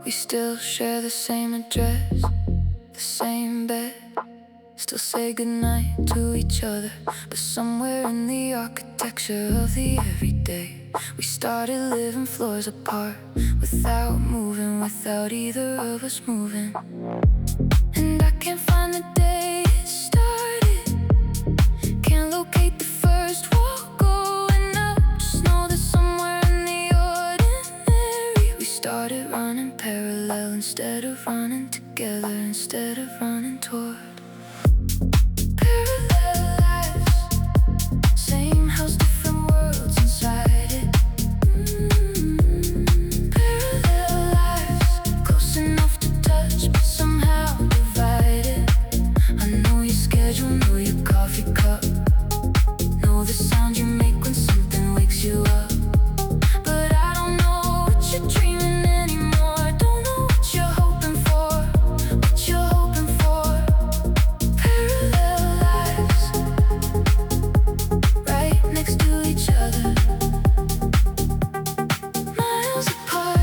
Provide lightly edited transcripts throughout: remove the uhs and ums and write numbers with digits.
We still share the same address, the same bed. Still say goodnight to each other, but somewhere in the architecture of the everyday, we started living floors apart, without moving, without either of us moving. And I can't find the day it started, can't locate the first wall going up. Just know that somewhere in the ordinary, we started running parallel instead of running together, instead of running toward parallel lives. Same house, different worlds inside it. Parallel lives, close enough to touch, but somehow divided. I know your schedule, know your coffee cup, know the sound you make when something wakes you up. But I don't know what you're dreaming anymore. Don't know what you're hoping for, what you're hoping for. Parallel lives, right next to each other, miles apart.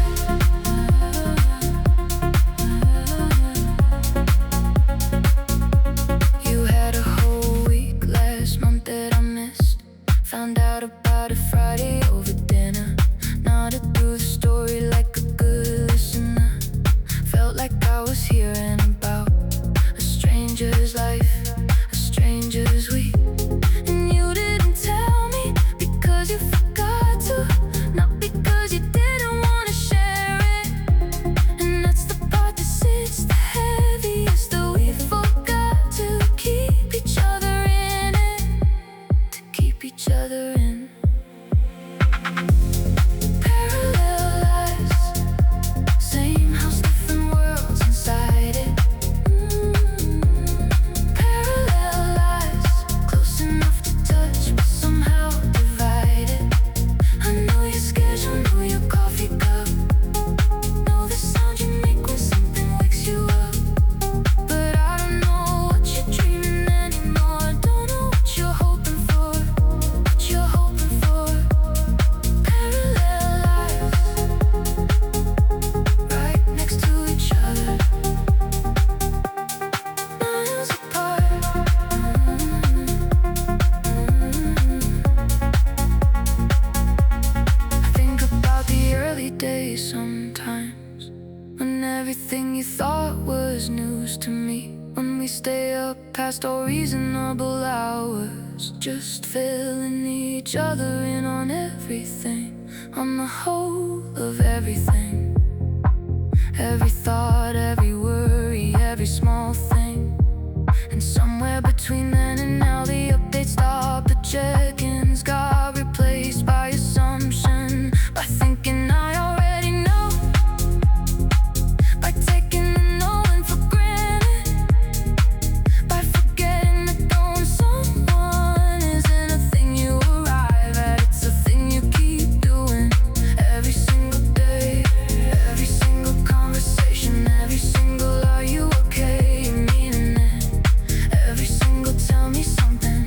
You had a whole week last month that I missed. Found out about it Friday over dinner. Nodded through the story like a good listener. Felt like I was hearing about a stranger's life, a stranger's week. And you didn't tell me because you forgot to, not because you didn't want to share it. And that's the part that sits the heaviest, that we forgot to keep each other in it, to keep each other in. Parallel lives, same house, different worlds inside it. Parallel lives, close enough to touch, but somehow divided. I know your schedule, know your coffee cup, know the sound you make when something wakes you up. But I don't know what you're dreaming anymore. Don't know what you're hoping for, what you're hoping for. Parallel lives, right next to each other, miles apart. I think about the early days sometimes, when everything you thought was news to me. When we stay up past all reasonable hours, just filling each other in on everything, on the whole of everything. Every thought, every worry, every small thing. And somewhere between then and now, the updates stopped, the check-ins got replaced by assumption, by thinking I already know, by taking the knowing for granted, by forgetting that knowing someone isn't a thing you arrive at, it's a thing you keep doing every single day, every single conversation, every single "are you okay?" meaning it, every single "tell me something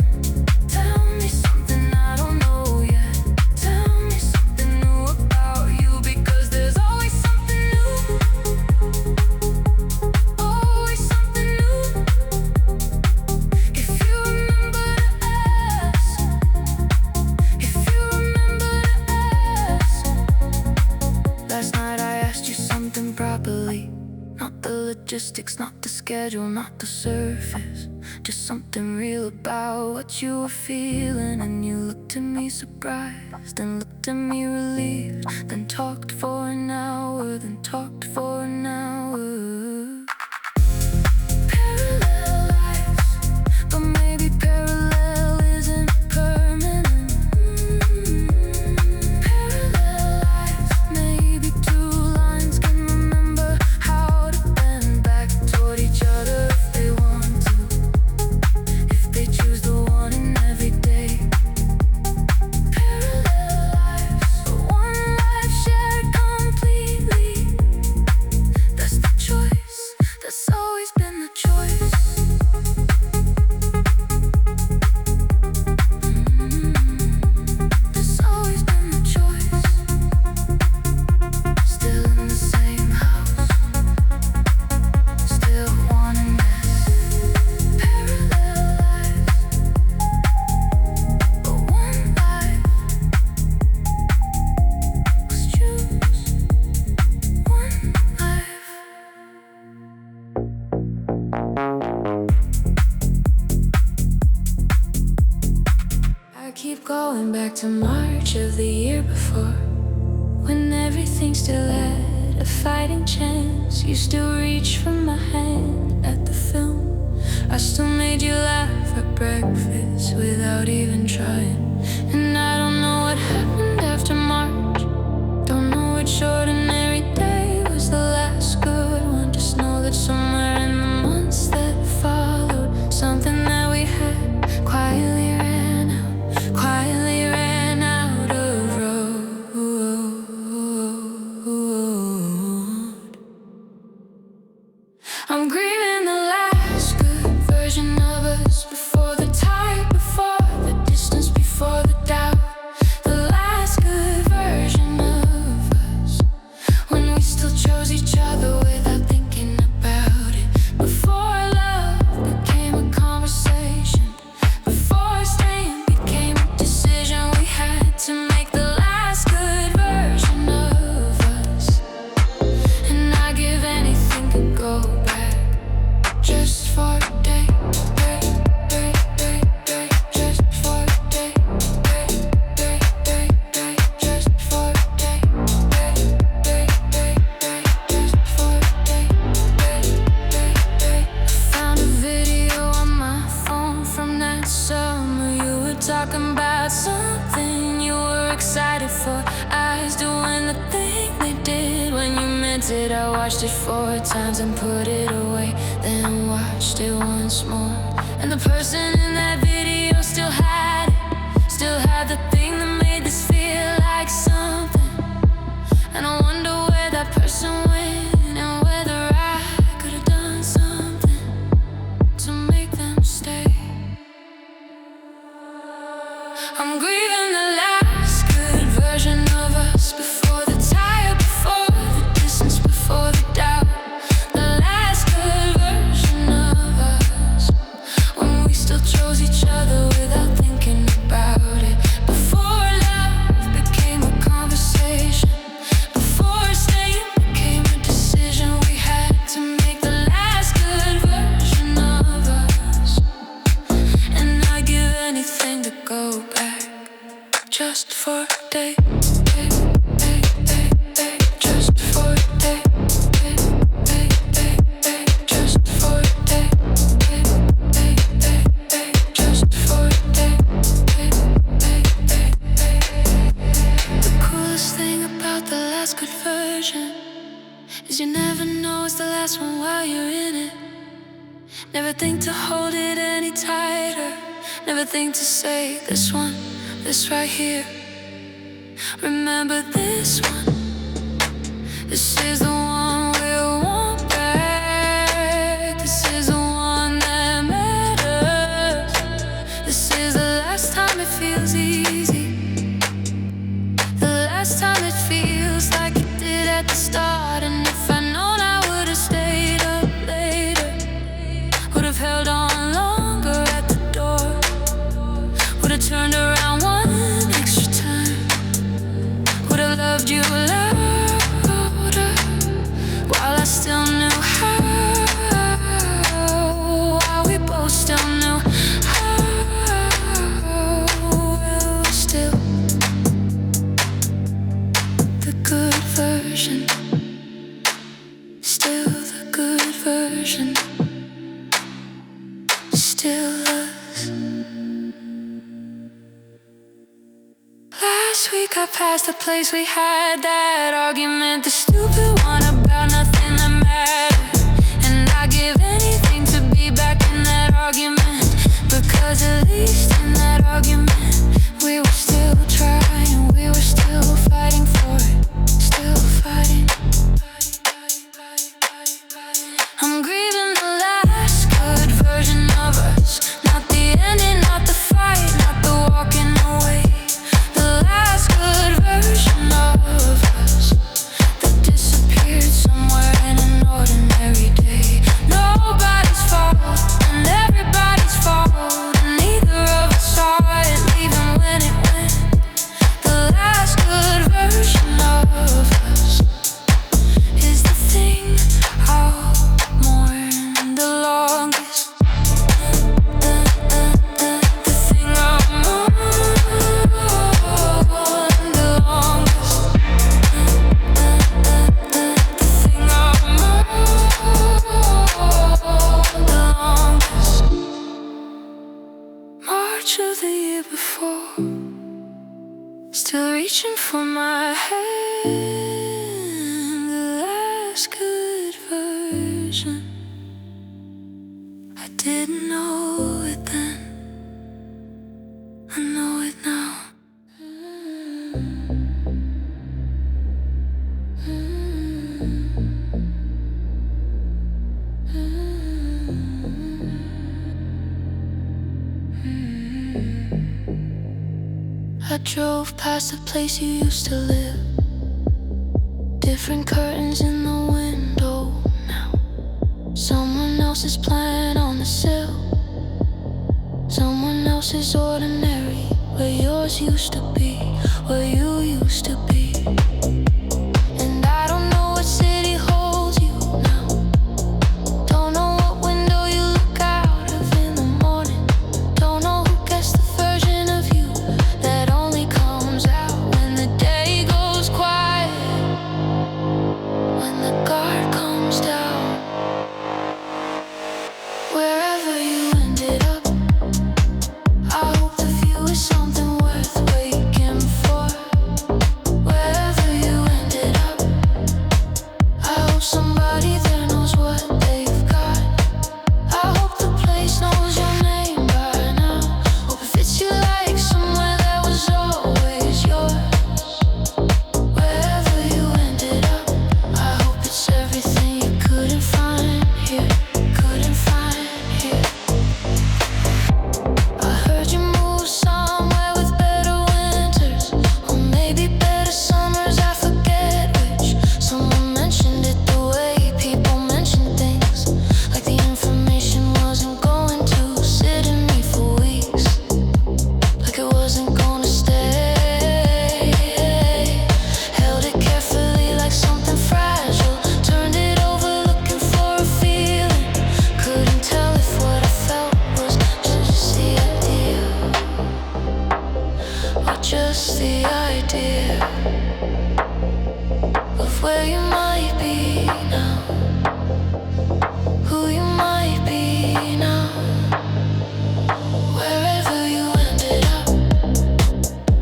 I don't know yet, tell me something new about you," because there's always something new, always something new. If you remember to ask, if you remember to ask. Last night I asked you something properly, not the logistics, not the schedule, not the surface, just something real about what you were feeling. And you looked at me surprised, and looked at me relieved, then talked for an hour, then talked for an hour. Parallel lives, but maybe parallel isn't permanent. Parallel lives, maybe two lines can remember how to bend back toward each other if they want to, if they choose the one in every day. Parallel lives, one life shared complete. to March of the year before, when everything still had a fighting chance. You still reach for my hand at the film. I still made you laugh at breakfast without even trying. And I don't know what happened after March. Don't know which ordinary day was the last good one. Just know that somewhere in the months that followed, something that we had quietly ran out of road. I'm grieving the last good version of us, before the tide, before the distance, before the doubt. The last good version of us, when we still chose each other without thinking about it. Before love became a conversation, before staying became a decision we had to make. The last good version of us, and I give anything to go back, just for a day, just for a day, just for a day, just for a day. I found a video on my phone from that summer. You were talking about something you were excited for. Eyes doing the thing they did when you meant it. I watched it 4 times and put it away, then watched it once more. And the person in that video still had it, still had the thing that made this feel like something. And I wonder where that person went, and whether I could have done something to make them stay. I'm grieving the last good version of us, before the tide, before the distance, before the doubt. The last good version of us, when we still chose each other without thinking about it. Before love became a conversation, before staying became a decision we had to make. The last good version of us, and I give anything to go back, just for a day, just for a day, just for a day, just for a day. The coolest thing about the last good version is you never know it's the last one while you're in it. Never think to hold it any tighter, never think to say this one, this right here. Remember this one, this is the one we'll want back. This is the one that matters. This is the last time it feels easy, the last time it feels like it did at the start. And if I'd known, I would have stayed up later, would have held on longer at the door, would have turned around one extra time, would have loved you louder, while I still knew how, while we both still knew how. It was still the good version, still the good version, still us. Last week I passed the place we had that argument, the stupid one about nothing that mattered. And I give anything to be back in that argument, because at least in that argument we were still trying, we were still fighting for it, still fighting. I'm grieving the last good version of us, not the ending, not the fight, not the walking away. The last good version of us that disappeared. last good version. I didn't know it then, I know it now. I drove past the place you used to live. Different curtains in the window now. Someone else's plan on the sill. Someone else's ordinary. Where yours used to be, where you used to be. And I don't know what city holds you now. Don't know what window you look out of in the morning. Don't know who gets the version of you that only comes out when the day goes quiet, when the guard comes down. Wherever you ended up, I hope the view is something worth waking for. Wherever you ended up, I hope somebody there knows what they've got. I hope the place knows your name by now. Hope it fits you like somewhere that was always yours. Wherever you ended up, I hope it's everything you couldn't find here, couldn't find here. I heard you move somewhere with better winters, or maybe better summers, I forget which. Someone mentioned it the way people mention things, like the information wasn't going to sit in me for weeks, like it wasn't gonna stay. Held it carefully like something fragile, turned it over looking for a feeling. Couldn't tell if what I felt was just the idea, or just the idea of where you might be now, who you might be now. Wherever you ended up,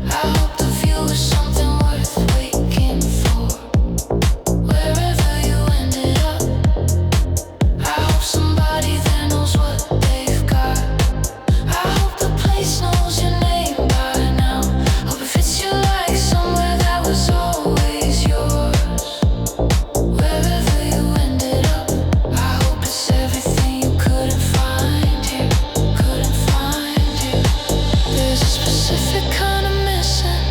I hope the view is something worth waking for. Wherever you ended up, I hope somebody there knows what they've got. I hope the place knows your name by now. Hope it fits you like somewhere that was always yours. Wherever you ended up, I hope it's everything you couldn't find here, couldn't find here. There's a specific kind of missing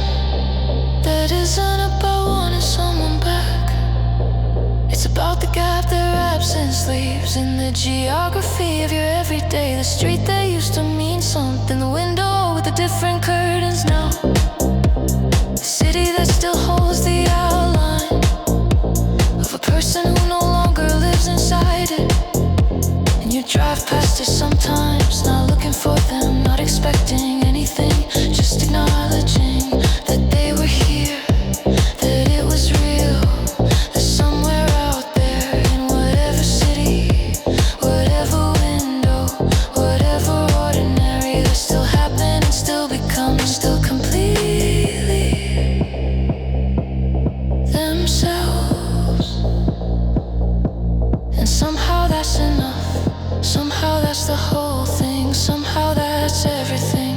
that isn't about wanting someone back. It's about the gap their absence leaves in the geography of your everyday. The street that used to mean something, the window with the different curtains now. The city that still holds the outline of a person who no longer lives inside it. And you drive past it sometimes, not looking for them, not expecting anything, just acknowledging that they were here, that it was real. That somewhere out there in whatever city, whatever window, whatever ordinary, they still happen and still become, still completely themselves. And somehow that's enough, somehow that's the whole thing, somehow that's everything.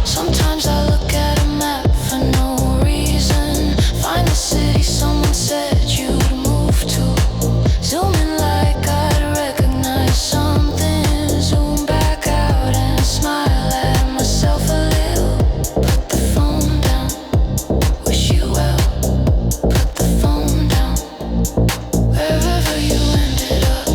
Sometimes I look at a map for no reason, find the city someone said you'd move to, zoom in like I'd recognize something, zoom back out and smile at myself a little. Put the phone down, wish you well, put the phone down. Wherever you ended up,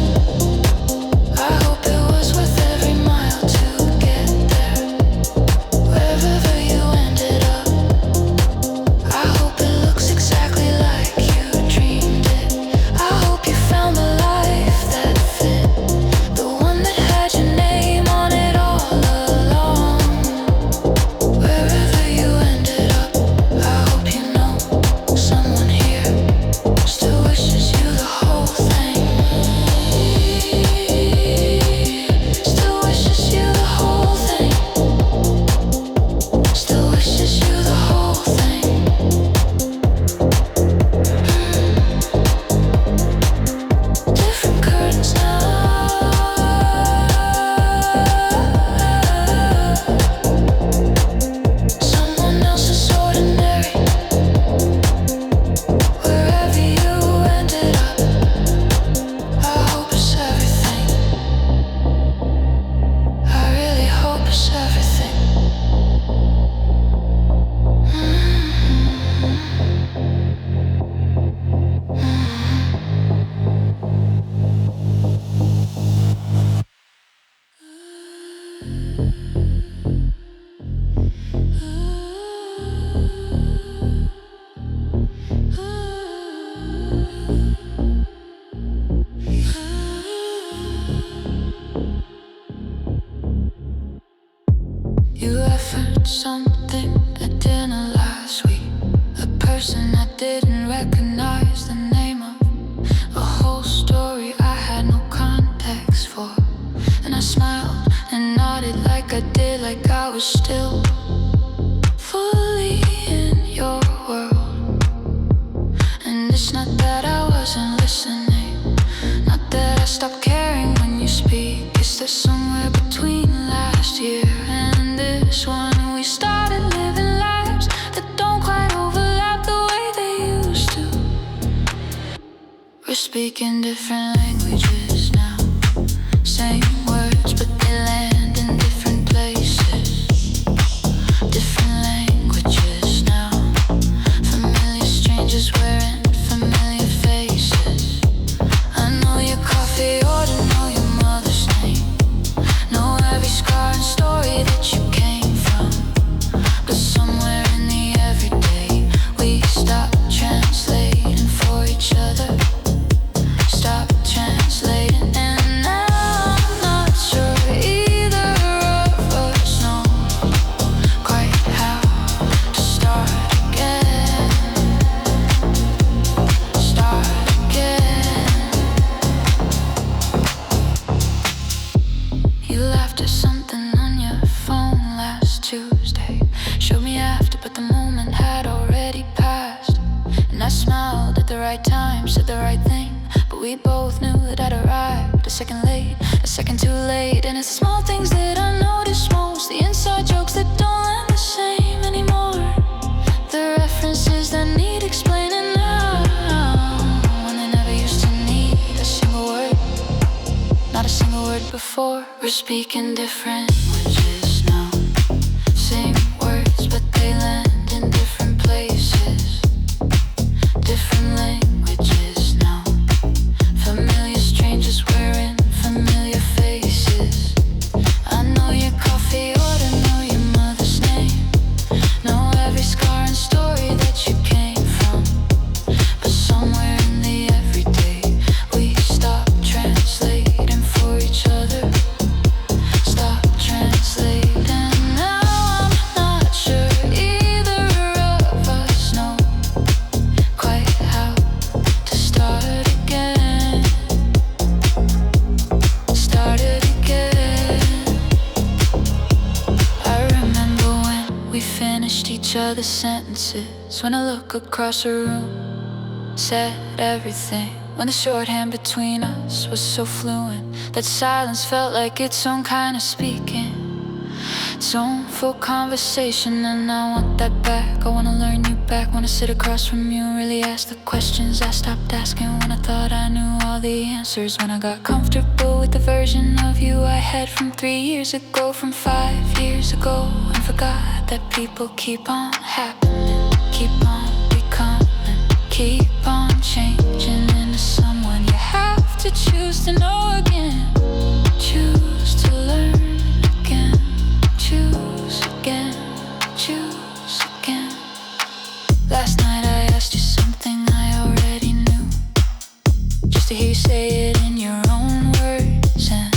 stop caring when you speak? Is there somewhere between last year and this one? We started living lives that don't quite overlap the way they used to. We're speaking different languages now. Same words, but they land in different places. Different languages now. Familiar strangers wearing familiar faces. I know your coffee order, know your mother's name. Know every scar and story that you came from. But somewhere in the everyday, we stop translating for each other. Stop translating, and now I'm not sure either of us know quite how to start again. Start again. You laughed at something on your phone last Tuesday. Showed me after, but the moment had already passed. And I smiled at the right time, said the right thing. But we both knew that I'd arrived a second late, a second too late. And it's the small things that I notice most, the inside jokes that don't land the same anymore, the references that need explaining now, when they never used to need a single word. Not a single word before. We're speaking different languages now. Same words, but they land in different places. Different languages now. Familiar strangers wearing familiar faces. I know your coffee order, know your mother's name. Know every scar and story that you came from. But somewhere in the everyday, we stop translating for each other. Stop translating. Now I'm not sure either of us know quite how to start again. Start it again. I remember when we finished each other's sentences, when a look across the room said everything, when the shorthand between us was so fluent that silence felt like its own kind of speaking, its own full conversation. And I want that back. I wanna learn you back. Wanna sit across from you and really ask the questions I stopped asking when I thought I knew all the answers. When I got comfortable with the version of you I had from 3 years ago, from 5 years ago, and forgot that people keep on happening, keep on becoming, keep on changing into someone you have to choose to know again. Choose to learn again. Choose again. Choose again. Last night I asked you something I already knew, just to hear you say it in your own words. And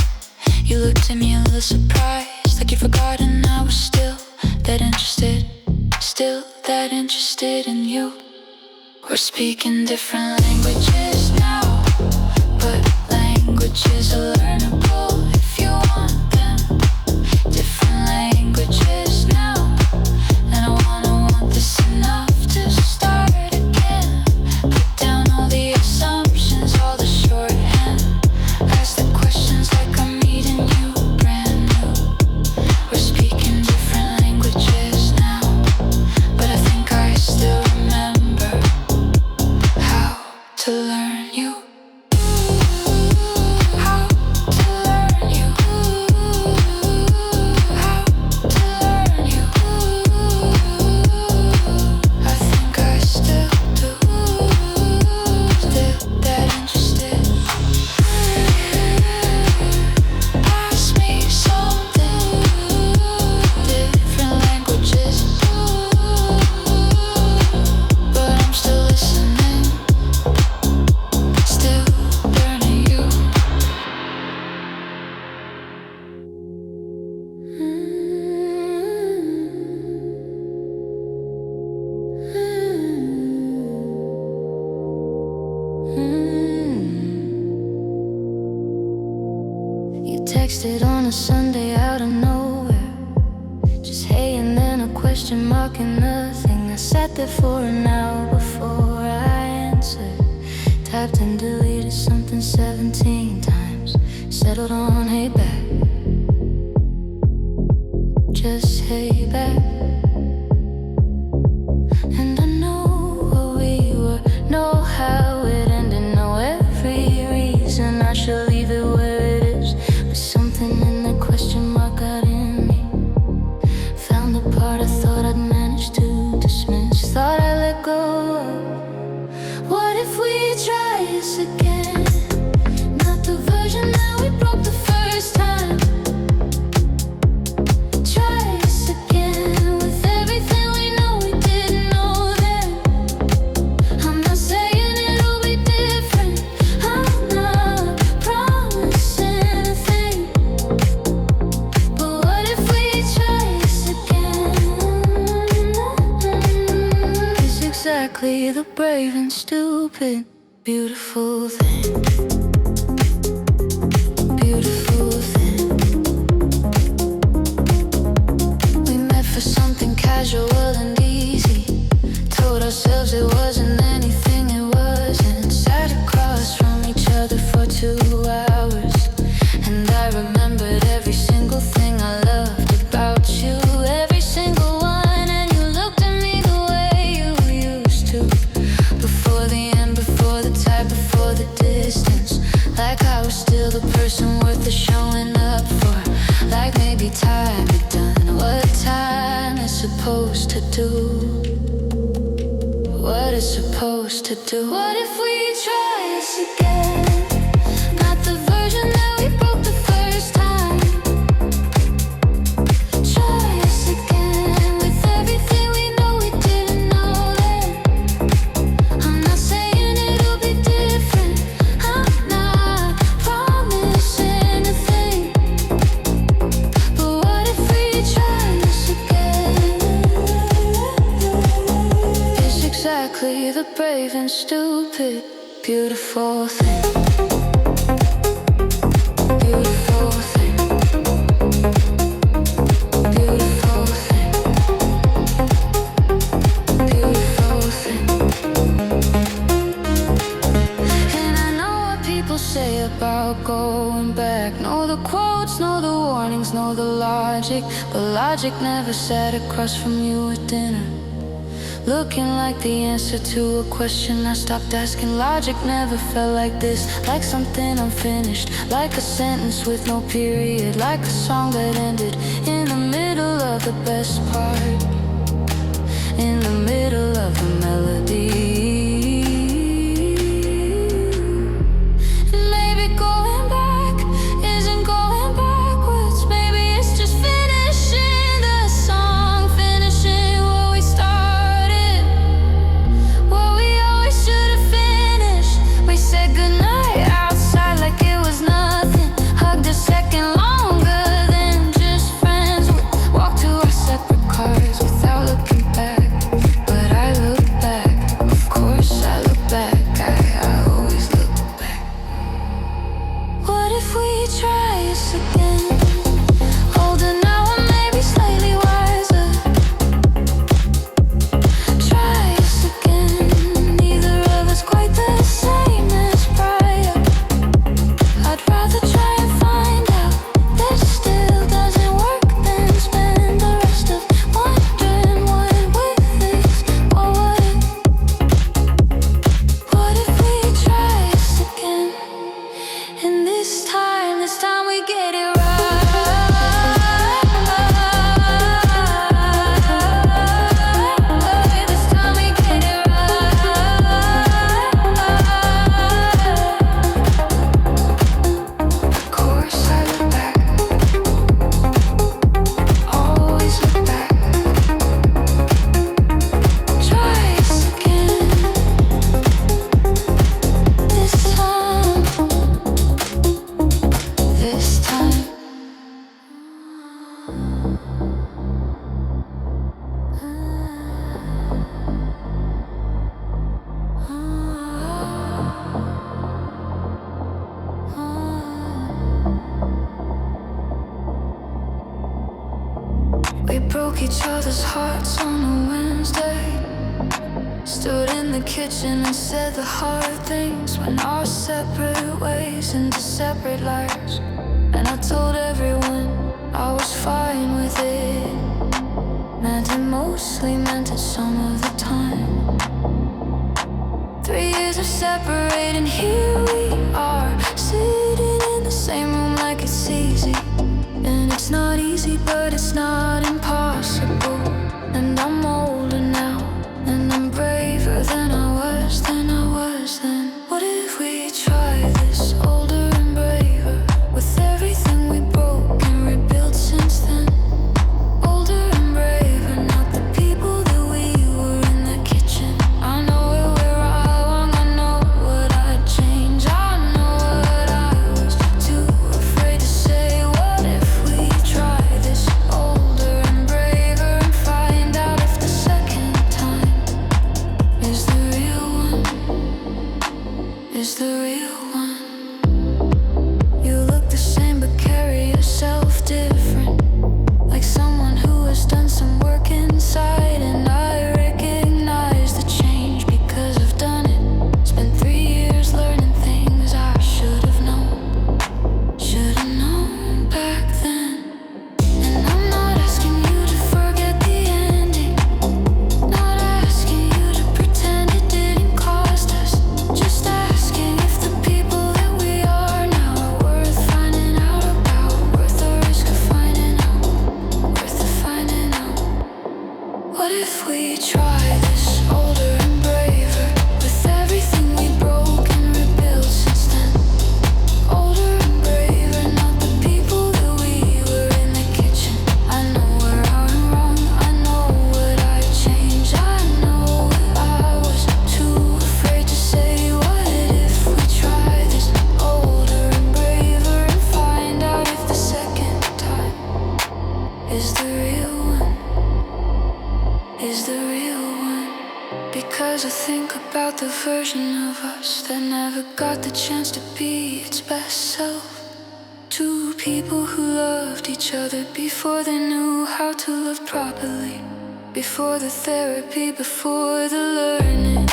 you looked at me a little surprised, like you'd forgotten I was still that interested, still that interested in you. We're speaking different languages now, but languages are learnable if you want them. Different languages now, and I want this enough to start again. Put down all the assumptions, all the shorthand. Ask the questions like I'm meeting you brand new. We're speaking different languages now, but I think I still remember how to learn you. How to learn you. How to learn you. I think I still do. Still that interested. Ask me something. Different languages, but I'm still listening. Still learning you. You texted on a Sunday out of nowhere, just hey and then a question mark and nothing. I sat there for an hour before I answered. Tapped and deleted something 17 times. us again. Not the version that we broke the first time. Try us again with everything we know we didn't know then. I'm not saying it'll be different, I'm not promising a thing. But what if we try us again? It's exactly the brave and stupid, beautiful thing. Beautiful thing. We met for something casual and easy. Told ourselves it wasn't anything it wasn't. Sat across from each other for 2 hours, and I remembered every single thing I loved about you. Every single one, and you looked at me the way you used to. Before the end, before the tide, before the distance. Like I was still the person worth the showing up for. Like maybe time had done what time is supposed to do. What it's supposed to do. What if we try us again? Not the version that we broke the first time. Try us again with everything we know we didn't know then. I'm not saying it'll be different, I'm not promising a thing. But what if we try us again? It's exactly the brave and stupid, beautiful thing. Beautiful thing. Beautiful thing. Beautiful thing. And I know what people say about going back. Know the quotes, know the warnings, know the logic. But logic never sat across from you at dinner, looking like the answer to a question I stopped asking. Logic never felt like this, like something unfinished, like a sentence with no period, like a song that ended in the middle of the best part, in the middle of the melody. Maybe going back isn't going backwards. Maybe it's just finishing the song, finishing what we started, what we always should have finished. We said goodnight outside like it was nothing, hugged a second longer than just friends. We walked to our separate cars without looking back. But I look back, of course I look back, I always look back. What if we try us again? Older now and maybe slightly wiser. Try us again. Neither of us quite the same as prior. I'd rather try and find out that it still doesn't work than spend the rest of wondering what with is. What if we try us again? And this time we get it right. This time we get it right. Of course I look back, always look back. Try us again. This time. This time. We broke each other's hearts on a Wednesday. Stood in the kitchen and said the hard things. Went our separate ways into separate lives. And I told everyone I was fine with it. Meant it mostly, meant it some of the time. 3 years of separating, here we are, sitting in the same room like it's easy. And it's not easy, but it's not impossible. And I'm older now, and I'm braver than I was then. What if we is the real one. You look the same but carry yourself different, like someone who has done some work inside. And I recognize the change because I've done it. Spent 3 years learning things I should have known back then. And I'm not asking you to forget the ending, not asking you to pretend it didn't cost us, just asking if the people that we are now are worth finding out about, worth the risk of finding out, worth the finding out. What if we try this older and braver, with everything we broke and rebuilt since then? Older and braver, not the people that we were in the kitchen. I know where I went wrong, I know what I'd change, I know what I was too afraid to say. What if we try this older and braver and find out if the second time is the real one, is the real one? Because I think about the version of us that never got the chance to be its best self. Two people who loved each other before they knew how to love properly, before the therapy, before the learning,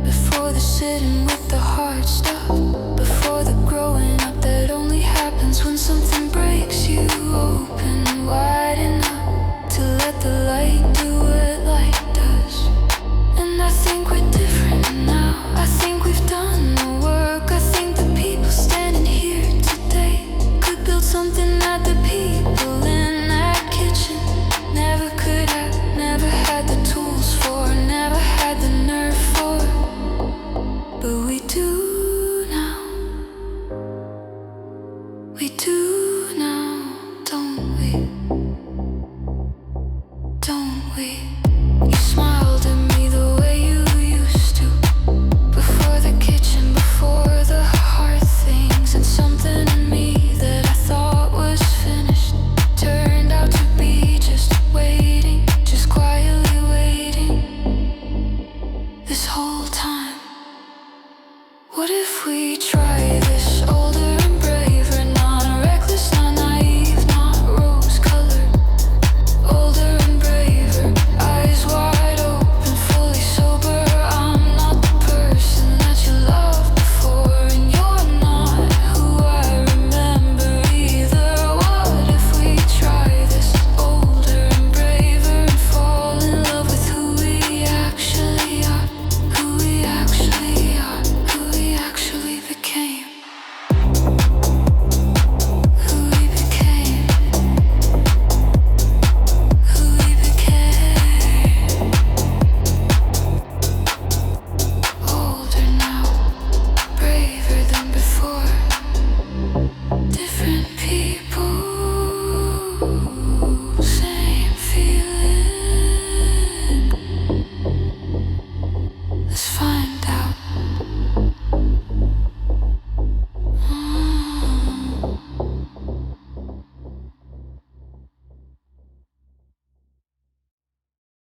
before the sitting with the hard stuff, before the growing up that only happens when something breaks you open wide enough to let the light do what light does. And I think we're different now. I think we've done the work. I think the people standing here today could build something that the people in that kitchen never could have, never had the tools for, never had the nerve for. But we do now. We do now, don't we? Don't we? You smiled at me the way you used to, before the kitchen, before the hard things. And something in me that I thought was finished turned out to be just waiting, just quietly waiting. This whole time, what if we try